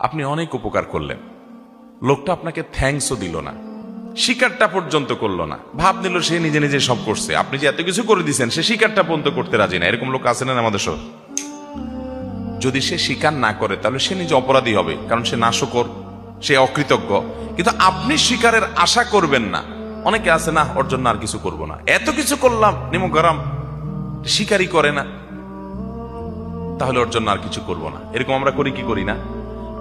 আপনি অনেক উপকার করলেন, লোকটা আপনাকে থ্যাঙ্কসও দিল না, স্বীকারটা পর্যন্ত করলো না, ভাব নিল সে নিজে নিজে সব করছে। আপনি যে এত কিছু করে দিচ্ছেন সে স্বীকারটা পর্যন্ত করতে রাজি না। এরকম লোক আছে না আমাদের সব? যদি সে স্বীকার না করে তাহলে সে নিজে অপরাধী হবে, কারণ সে নাশকর, সে অকৃতজ্ঞ। কিন্তু আপনি স্বীকারের আশা করবেন না। অনেকে আছে না, ওর জন্য আর কিছু করবো না, এত কিছু করলাম, নিমক গরম, স্বীকারই করে না, তাহলে ওর জন্য আর কিছু করবো না। এরকম আমরা করি কি করি না?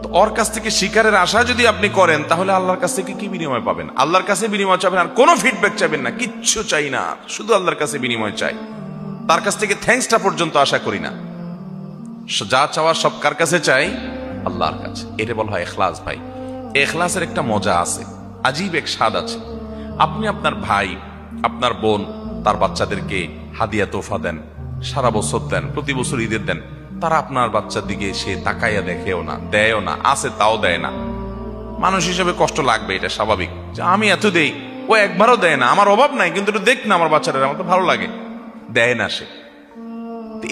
তো ওর কাছ থেকে স্বীকারের আশা যদি আপনি করেন, তাহলে আল্লাহর কাছ থেকে কি বিনিময় পাবেন? আল্লাহর কাছে বিনিময় চাবেন, আর কোনো ফিডব্যাক চাবেন না, কিচ্ছু চাই না, শুধু আল্লাহর কাছে বিনিময় চাই। তার কাছ থেকে থ্যাঙ্কসটা পর্যন্ত আশা করি না। যা চাওয়ার সব কার কাছে চাই? আল্লাহর কাছে। এটা বলা হয় ইখলাস। ভাই, ইখলাসের একটা মজা আছে, আজীব এক স্বাদ আছে। আপনি আপনার ভাই, আপনার বোন, তার বাচ্চাদেরকে হাদিয়া তোফা দেন, সারা বছর দেন, প্রতি বছর ঈদের দেন, তারা আপনার বাচ্চার দিকে সে তাকাইয়া দেখেও না, দেয়ও না, আছে তাও দেয় না। মানুষ হিসেবে কষ্ট লাগবে, এটা স্বাভাবিক, যে আমি এত দেই, ও একবারও দেয় না। আমার অভাব নাই, কিন্তু একটু দেখ না আমার বাচ্চাটা, আমার তো ভালো লাগে। দেয় না সে।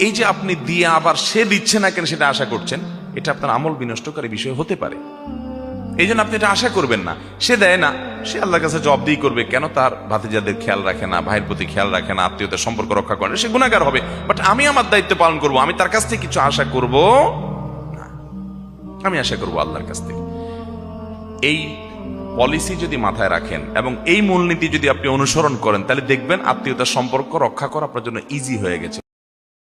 এই যে আপনি দিয়ে আবার সে দিচ্ছে না কেন সেটা আশা করছেন, এটা আপনার আমল বিনষ্টকারী বিষয় হতে পারে। এই জন্য আপনি এটা আশা করবেন না। সে দেয় না, সে আল্লাহর কাছে জবাবদিহি করবে, কেন তার ভাতিজাদের খেয়াল রাখে না, ভাইয়ের প্রতি খেয়াল রাখে না, আত্মীয়তার সম্পর্ক রক্ষা করে, সে গুনাহগার হবে। বাট আমি আমার দায়িত্ব পালন করব, আমি তার কাছ থেকে কিছু আশা করব না, আমি আশা করব আল্লাহর কাছ থেকে। এই পলিসি যদি মাথায় রাখেন এবং এই মূলনীতি যদি আপনি অনুসরণ করেন, তাহলে দেখবেন আত্মীয়তার সম্পর্ক রক্ষা করা আপনার জন্য ইজি হয়ে গেছে।